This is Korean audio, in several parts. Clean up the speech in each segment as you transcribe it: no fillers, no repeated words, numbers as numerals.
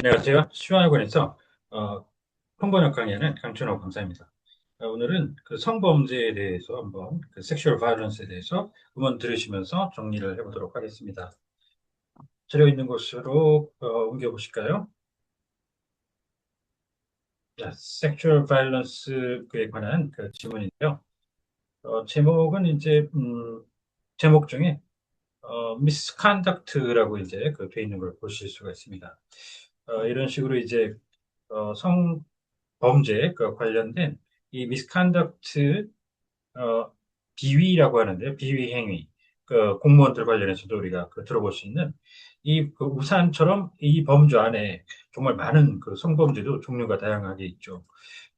안녕하세요. 시원학원에서 통번역 강의하는 강춘호 강사입니다. 오늘은 그 성범죄에 대해서 한번 그 섹슈얼 바이런스에 대해서 음원 들으시면서 정리를 해보도록 하겠습니다. 자료 있는 곳으로 옮겨 보실까요? 자, 섹슈얼 바이런스에 관한 그 질문인데요. 제목은 이제 제목 중에 미스컨덕트라고 이제 돼 있는 걸 보실 수가 있습니다. 이런 식으로 이제 성범죄 관련된 이 미스컨덕트 비위라고 하는데요. 비위 행위. 공무원들 관련해서도 우리가 들어볼 수 있는 이 우산처럼 이 범주 안에 정말 많은 성범죄도 종류가 다양하게 있죠.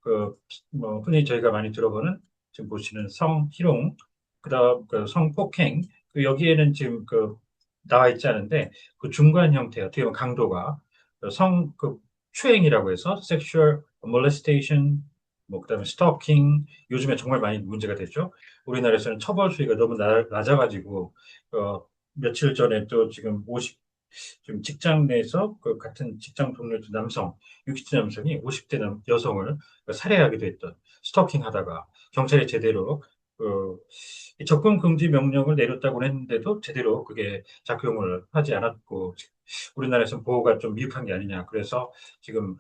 그, 흔히 저희가 많이 들어보는 지금 보시는 성희롱, 그다음 성폭행, 여기에는 지금 나와 있지 않은데 그 중간 형태, 어떻게 보면 강도가 추행이라고 해서 sexual molestation, 그다음에 stalking, 요즘에 정말 많이 문제가 되죠. 우리나라에서는 처벌 수위가 너무 낮아가지고 어, 며칠 전에 또 지금 지금 직장 내에서 같은 직장 동료 남성, 60대 남성이 50대 여성을 살해하기도 했던 스토킹 하다가 경찰이 제대로 그, 이 접근 금지 명령을 내렸다고 했는데도 제대로 그게 작용을 하지 않았고 우리나라에서 보호가 좀 미흡한 게 아니냐. 그래서 지금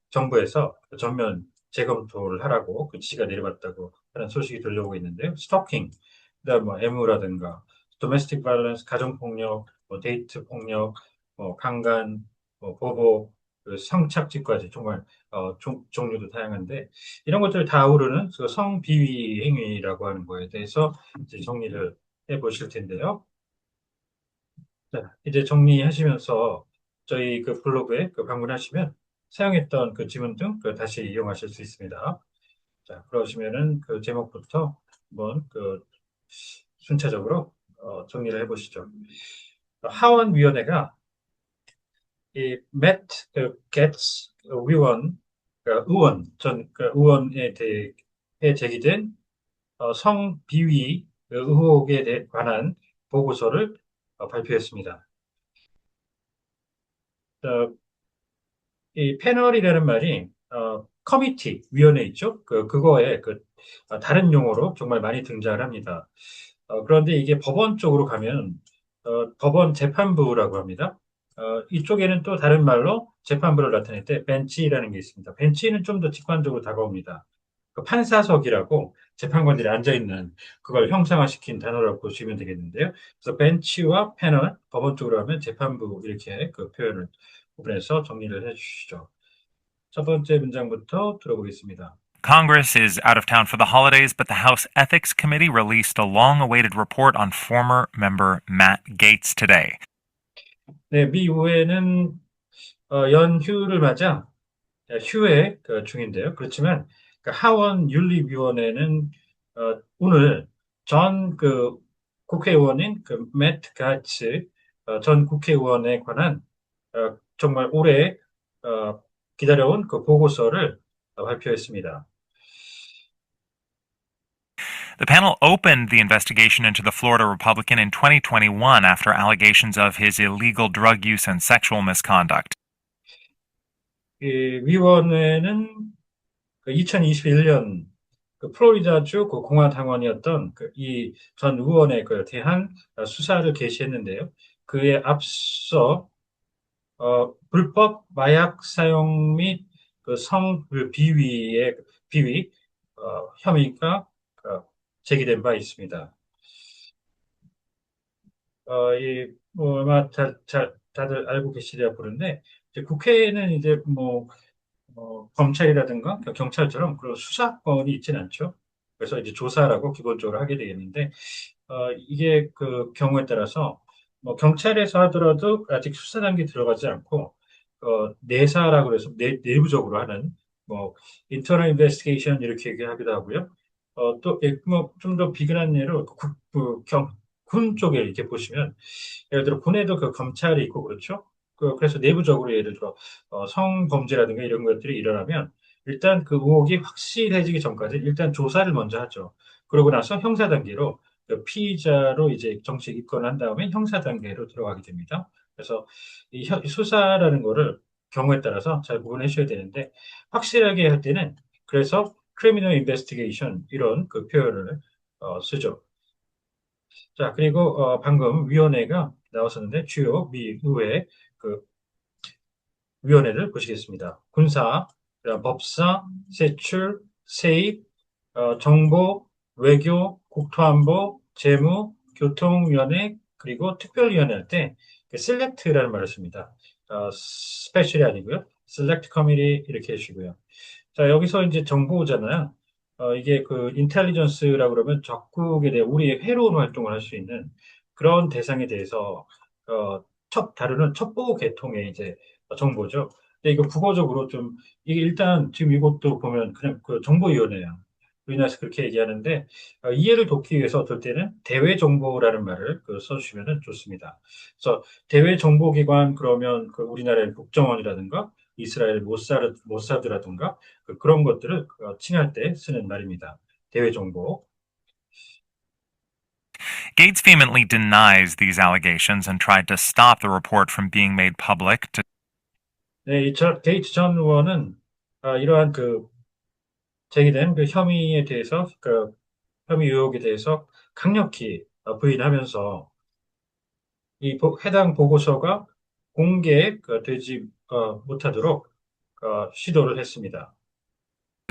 정부에서 전면 재검토를 하라고 지시가 내려갔다고 하는 소식이 들려오고 있는데요. 스토킹, 그다음 애무라든가 도메스틱 바이올런스, 가정폭력, 데이트 폭력, 강간, 보복, 성착취까지 정말 종류도 다양한데 이런 것들을 다 아우르는 성비위 행위라고 하는 거에 대해서 이제 정리를 해보실 텐데요. 자, 이제 정리하시면서 저희 블로그에 방문하시면 사용했던 지문 등 다시 이용하실 수 있습니다. 자, 그러시면은 제목부터 한번 순차적으로 정리를 해보시죠. 하원위원회가 이 Matt Gaetz 의원, 의원 전 의원에 대해 제기된 성비위 의혹에 관한 보고서를 발표했습니다. 어, 이 패널이라는 말이 커미티 위원회 있죠? 그거에 다른 용어로 정말 많이 등장을 합니다. 그런데 이게 법원 쪽으로 가면 법원 재판부라고 합니다. 이쪽에는 또 다른 말로 재판부를 나타낼 때 벤치라는 게 있습니다. 벤치는 좀 더 직관적으로 다가옵니다. 판사석이라고 재판관들이 앉아 있는 그걸 형상화시킨 단어라고 보시면 되겠는데요. 그래서 벤치와 패널, 법원 쪽으로 하면 재판부 이렇게 표현을 부분에서 정리를 해주시죠. 첫 번째 문장부터 들어보겠습니다. Congress is out of town for the holidays, but the House Ethics Committee released a long awaited report on former member Matt Gaetz today. 네, 미 의회는 연휴를 맞아 휴회 중인데요. 그렇지만 하원 윤리위원회는 오늘 전 국회의원인 매트 가츠 전 국회의원에 관한 정말 오래 기다려온 보고서를 발표했습니다. The panel opened the investigation into the Florida Republican in 2021 after allegations of his illegal drug use and sexual misconduct. 이 위원회는 2021년 플로리다주 공화당원이었던 이 전 의원에 대한 수사를 개시했는데요. 그에 앞서 불법 마약 사용 및 비위 혐의가 제기된 바 있습니다. 아마 다들 알고 계시리라 보는데 이제 국회에는 이제 검찰이라든가 경찰처럼 그런 수사권이 있지는 않죠. 그래서 이제 조사라고 기본적으로 하게 되겠는데, 이게 경우에 따라서 경찰에서 하더라도 아직 수사 단계 들어가지 않고, 내사라고 해서 내부적으로 하는, 인터널 인베스티게이션 이렇게 얘기하기도 하고요. 또, 좀 더 비근한 예로 군 쪽에 이렇게 보시면, 예를 들어 군에도 검찰이 있고 그렇죠. 그래서 내부적으로 예를 들어 성범죄라든가 이런 것들이 일어나면 일단 의혹이 확실해지기 전까지 일단 조사를 먼저 하죠. 그러고 나서 형사 단계로 피의자로 이제 정식 입건한 다음에 형사 단계로 들어가게 됩니다. 그래서 이 수사라는 거를 경우에 따라서 잘 구분하셔야 되는데 확실하게 할 때는 그래서 criminal investigation 이런 그 표현을 쓰죠. 자, 그리고 방금 위원회가 나왔었는데 주요 미 의회 그 위원회를 보시겠습니다. 군사, 그다음 법사, 세출, 세입, 정보, 외교, 국토안보, 재무, 교통위원회, 그리고 특별위원회 할 때, select라는 말을 씁니다. special이 아니고요. select committee 이렇게 해주시고요. 자, 여기서 이제 정보잖아요. 이게 그 인텔리전스라고 그러면 적국에 대해 우리의 해로운 활동을 할 수 있는 그런 대상에 대해서 다루는 첩보 계통의 이제 정보죠. 근데 이거 국어적으로 좀 이게 일단 지금 이것도 보면 그냥 그 정보위원회야. 우리나라에서 그렇게 얘기하는데 이해를 돕기 위해서 어떨 때는 대외 정보라는 말을 써주시면 좋습니다. 그래서 대외 정보기관 그러면 그 우리나라의 국정원이라든가 이스라엘 모사드라든가 그런 것들을 칭할 때 쓰는 말입니다. 대외 정보. Gates vehemently denies these allegations and tried to stop the report from being made public to 네, 게이츠 전 의원은 이러한 그 제기된 그 혐의에 대해서 혐의 의혹에 대해서 강력히 부인하면서 해당 보고서가 되지 못하도록 시도를 했습니다.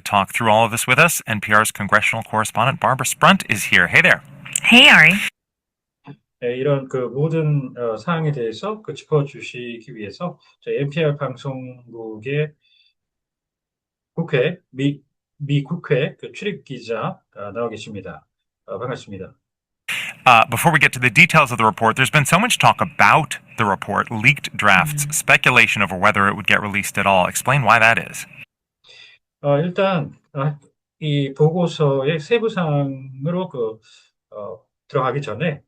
talk through all of this with us. NPR's congressional correspondent Barbara Sprunt is here. Hey there. Hey, Ari. 네, 이런 그 모든 사항에 대해서 짚어주시기 위해서 저희 NPR 방송국의 미 국회 출입 기자 나와 계십니다. 반갑습니다. Before we get to the details of the report, there's been so much talk about the report, leaked drafts, speculation over whether it would get released at all. Explain why that is. 일단 이 보고서의 세부 사항으로 들어가기 전에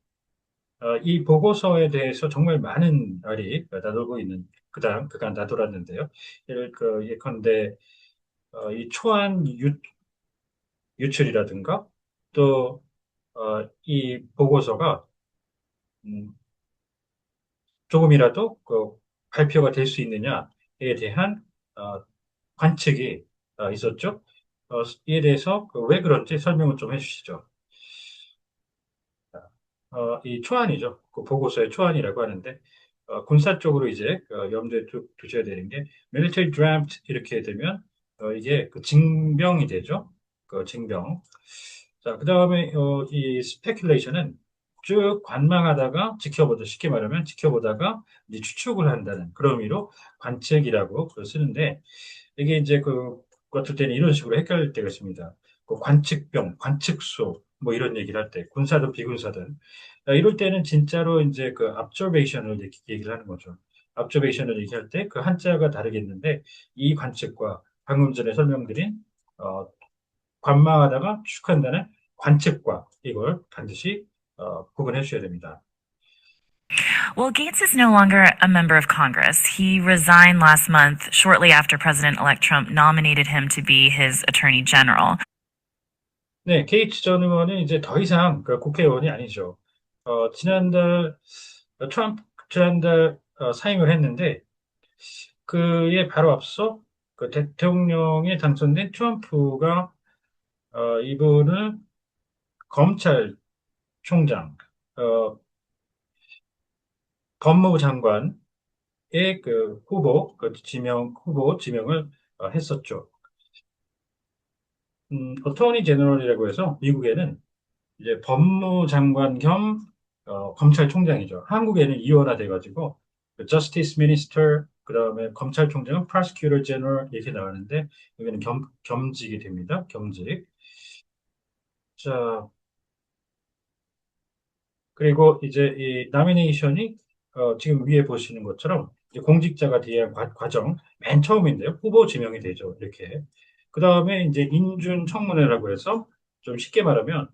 이 보고서에 대해서 정말 많은 말이 나돌고 있는 그간 나돌았는데요. 예컨대 이 초안 유출이라든가 또 이 보고서가 음, 조금이라도 발표가 될 수 있느냐에 대한 어, 관측이 있었죠. 이에 대해서 왜 그런지 설명을 좀 해주시죠. 이 초안이죠. 그 보고서의 초안이라고 하는데 군사 쪽으로 이제 염두에 두셔야 되는 게 military draft 이렇게 되면 이게 그 징병이 되죠. 그 징병. 자, 그다음에 이 speculation은 쭉 관망하다가 쉽게 말하면 지켜보다가 이제 추측을 한다는 그런 의미로 관측이라고 쓰는데 이게 이제 어떨 때는 이런 식으로 헷갈릴 때가 있습니다. 관측병, 관측소 뭐 이런 얘기를 할 때 군사든 비군사든 이럴 때는 진짜로 이제 그 observation을 얘기를 하는 거죠. observation을 얘기할 때 그 한자가 다르겠는데 이 관측과 방금 전에 설명드린 어, 관망하다가 추측한다는 관측과 이걸 반드시 구분해 주셔야 됩니다. Well, Gates is no longer a member of Congress. He resigned last month, shortly after President-elect Trump nominated him to be his attorney general. 네, 게이츠 전 의원은 이제 더 이상 국회의원이 아니죠. 지난달 사임을 했는데 그에 바로 앞서 그 대통령에 당선된 트럼프가 이분을 검찰총장, 어, 법무부 장관의 후보 지명을 했었죠. 어토니 제너럴이라고 해서 미국에는 이제 법무장관 겸 검찰총장이죠. 한국에는 이원화돼가지고 Justice Minister 그다음에 검찰총장은 Prosecutor General 이렇게 나가는데 여기는 겸직이 됩니다. 겸직. 자, 그리고 이제 이 나미네이션이 지금 위에 보시는 것처럼 이제 공직자가 대한 과정 맨 처음인데요. 후보 지명이 되죠. 이렇게. 그 다음에 이제 인준 청문회라고 해서 좀 쉽게 말하면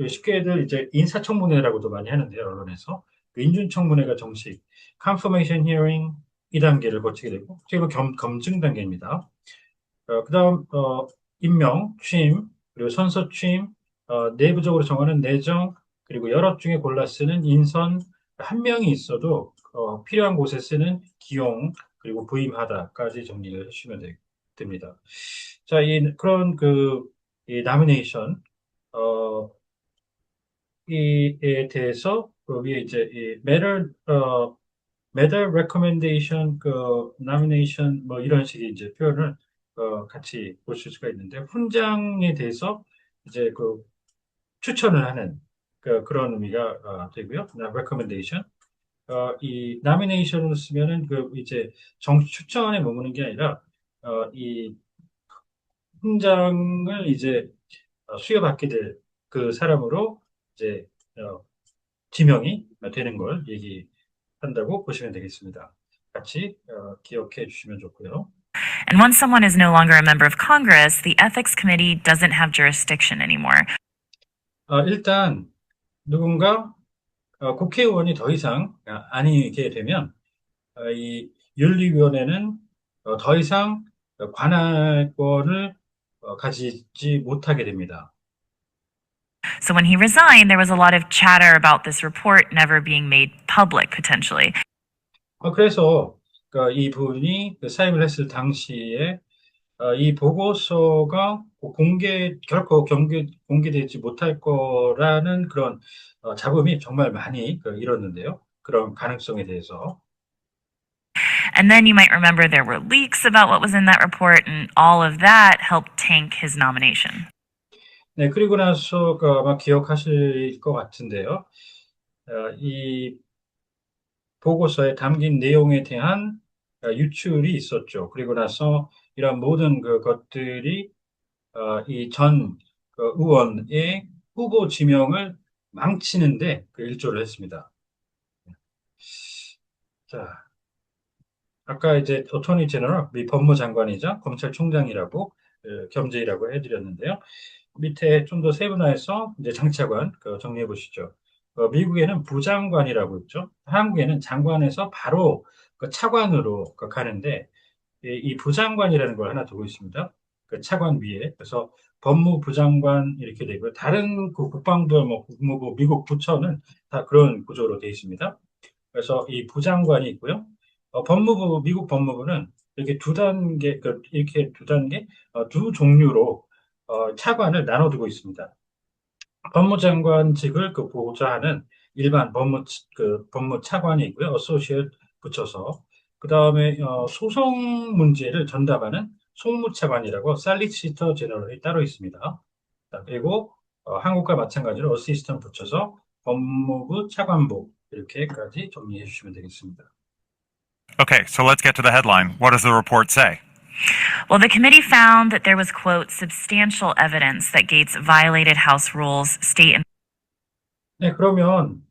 쉽게들 이제 인사청문회라고도 많이 하는데요. 언론에서 그 인준 청문회가 정식 confirmation hearing 2단계를 거치게 되고 그리고 검증 단계입니다. 그다음 임명, 취임, 그리고 선서 취임, 내부적으로 정하는 내정, 그리고 여럿 중에 골라 쓰는 인선, 한 명이 있어도 필요한 곳에 쓰는 기용, 그리고 부임하다까지 정리를 해주시면 됩니다. 자, 그런 이 나미네이션, 어, 이에 대해서 그 위에 이제 matter recommendation, nomination 뭐 이런 식의 이제 표현을 같이 보실 수가 있는데 훈장에 대해서 이제 추천을 하는 그런 의미가 되고요. recommendation. 이 nomination으로 쓰면은 이제 추천에 머무는 게 아니라 이 훈장을 이제 수여받게 될 그 사람으로 이제 어, 지명이 되는 걸 얘기한다고 보시면 되겠습니다. 같이 기억해 주시면 좋고요. And once someone is no longer a member of Congress, the ethics committee doesn't have jurisdiction anymore. 일단 누군가 국회의원이 더 이상 아니게 되면 이 윤리위원회는 더 이상 관할권을 가지지 못하게 됩니다. So when he resigned, there was a lot of chatter about this report never being made public, potentially. 그래서 이 분이 사임을 했을 당시에 이 보고서가 결코 공개되지 못할 거라는 그런 잡음이 정말 많이 일었는데요. 그런 가능성에 대해서. And then you might remember there were leaks about what was in that report, and all of that helped tank his nomination. 네, 그리고 나서 아마 기억하실 것 같은데요. 이 보고서에 담긴 내용에 대한 유출이 있었죠. 그리고 나서 이런 모든 것들이 이 전 의원의 후보 지명을 망치는데 일조를 했습니다. 자, 아까 이제 어토니 제너럴, 미 법무장관이자 검찰총장이라고 겸제이라고 해드렸는데요. 밑에 좀 더 세분화해서 이제 장차관 정리해 보시죠. 미국에는 부장관이라고 있죠. 한국에는 장관에서 바로 차관으로 가는데 이 부장관이라는 걸 하나 두고 있습니다. 그 차관 위에. 그래서 법무부 장관 이렇게 되고요. 다른 국방부, 뭐 국무부, 미국 부처는 다 그런 구조로 되어 있습니다. 그래서 이 부장관이 있고요. 미국 법무부는 이렇게 두 단계, 두 종류로 차관을 나눠두고 있습니다. 법무장관직을 보좌하는 일반 법무차관이 있고요. 어소시에이트 붙여서 그 다음에 소송 문제를 전담하는 송무차관이라고 살리시터 제너럴이 따로 있습니다. 자, 그리고 한국과 마찬가지로 어시스턴 붙여서 법무부 차관보 이렇게까지 정리해 주시면 되겠습니다. Okay, so let's get to the headline. What does the report say? Well, the committee found that there was, quote, substantial evidence that Gates violated House rules, state and 네, 그러면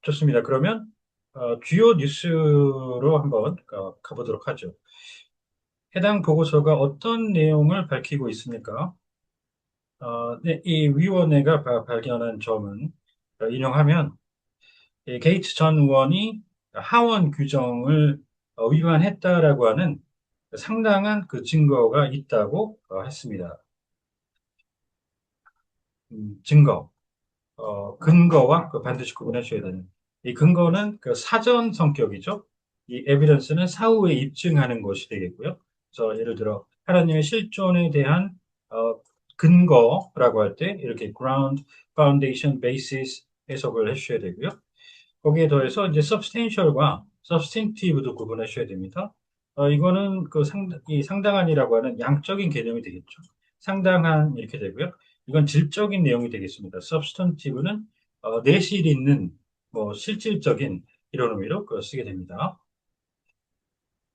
좋습니다. 그러면 주요 뉴스로 한번 가보도록 하죠. 해당 보고서가 어떤 내용을 밝히고 있습니까? 네, 이 위원회가 발견한 점은 인용하면 이 게이츠 전 의원이 하원 규정을 위반했다라고 하는 상당한 증거가 있다고 했습니다. 증거, 근거와 반드시 구분하셔야 되는. 이 근거는 사전 성격이죠. 이 에비던스는 사후에 입증하는 것이 되겠고요. 그래서 예를 들어 하나님의 실존에 대한 근거라고 할 때 이렇게 ground, foundation, basis 해석을 해주셔야 되고요. 거기에 더해서 이제 substantial과 substantive도 구분하셔야 됩니다. 이거는 이 상당한이라고 하는 양적인 개념이 되겠죠. 상당한 이렇게 되고요. 이건 질적인 내용이 되겠습니다. substantive는 내실 있는 뭐 실질적인 이런 의미로 쓰게 됩니다.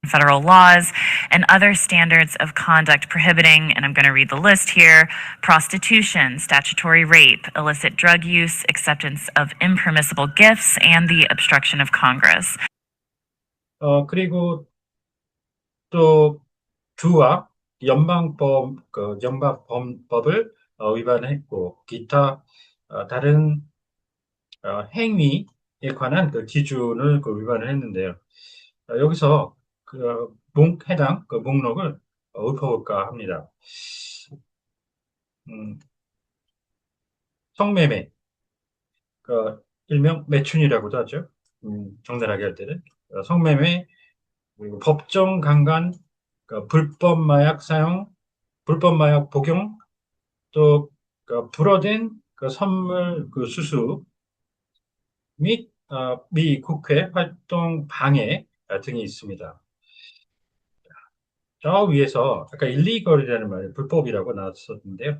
federal laws and other standards of conduct prohibiting, and I'm going to read the list here, prostitution, statutory rape, illicit drug use, acceptance of impermissible gifts, and the obstruction of Congress. 그리고 또 주와 연방법을 위반했고 기타 다른 행위에 관한 기준을 위반을 했는데요. 여기서 해당 목록을 읊어볼까 합니다. 성매매, 일명 매춘이라고도 하죠. 적나라하게 할 때는 성매매, 그리고 법정 강간, 불법 마약 사용, 불법 마약 복용, 또 불어된 선물 수수 및 미 국회 활동 방해 등이 있습니다. 저 위에서 아까 일리걸이라는 말이 불법이라고 나왔었는데요.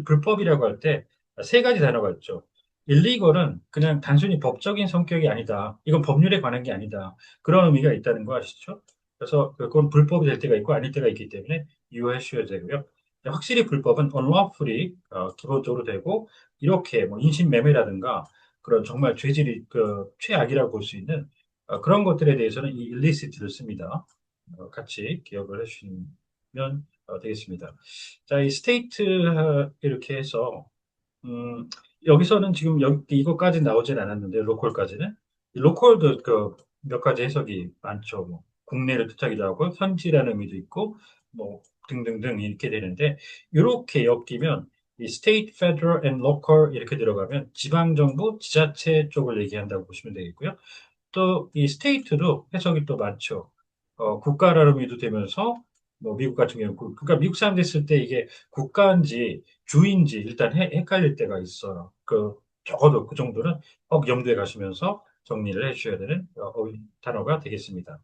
불법이라고 할 때 세 가지 단어가 있죠. 일리걸은 그냥 단순히 법적인 성격이 아니다. 이건 법률에 관한 게 아니다. 그런 의미가 있다는 거 아시죠? 그래서 그건 불법이 될 때가 있고 아닐 때가 있기 때문에 유의하셔야 되고요. 확실히 불법은 unlawfully 기본적으로 되고 이렇게 뭐 인신매매라든가 그런 정말 죄질이 최악이라고 볼 수 있는 그런 것들에 대해서는 이 illicit를 씁니다. 같이 기억을 해주시면 되겠습니다. 자, 이 스테이트 이렇게 해서 음, 여기서는 지금 이거까지 나오진 않았는데 로컬까지는 이 로컬도 몇 가지 해석이 많죠. 뭐 국내를 뜻하기도 하고 현지라는 의미도 있고 뭐 등등등 이렇게 되는데 이렇게 엮이면 이 state, federal and local 이렇게 들어가면 지방 정부, 지자체 쪽을 얘기한다고 보시면 되겠고요. 또 이 스테이트도 해석이 또 많죠. 국가라는 의미도 되면서 뭐 미국 같은 경우는 그러니까 미국 사람들 있을 때 이게 국가인지 주인지 일단 헷갈릴 때가 있어요. 적어도 그 정도는 꼭 염두에 가시면서 정리를 해주셔야 되는 단어가 되겠습니다.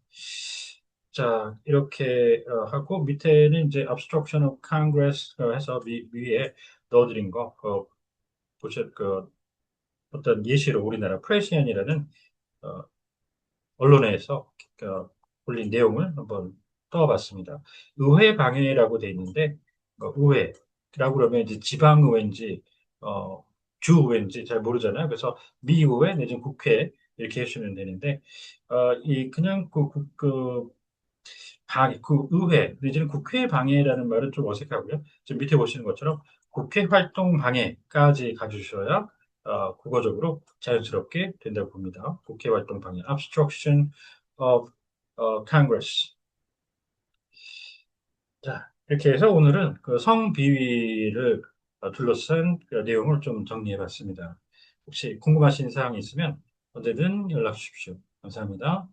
자, 이렇게 하고 밑에는 이제 obstruction of Congress 해서 위에 넣어드린 거 보셨 어떤 예시로 우리나라 프레시안이라는 어, 언론에서 올린 내용을 한번 떠봤습니다. 의회 방해라고 돼 있는데 의회라고 그러면 이제 지방의회인지 어, 주의회인지 잘 모르잖아요. 그래서 미의회 내지는 국회 이렇게 해주시면 되는데 이 그냥 그 의회 내지는 국회 방해라는 말은 좀 어색하고요. 지금 밑에 보시는 것처럼 국회 활동 방해까지 가주셔야 국어적으로 자연스럽게 된다고 봅니다. 국회 활동 방해, obstruction of Congress. 자, 이렇게 해서 오늘은 그 성비위를 둘러싼 그 내용을 좀 정리해 봤습니다. 혹시 궁금하신 사항이 있으면 언제든 연락 주십시오. 감사합니다.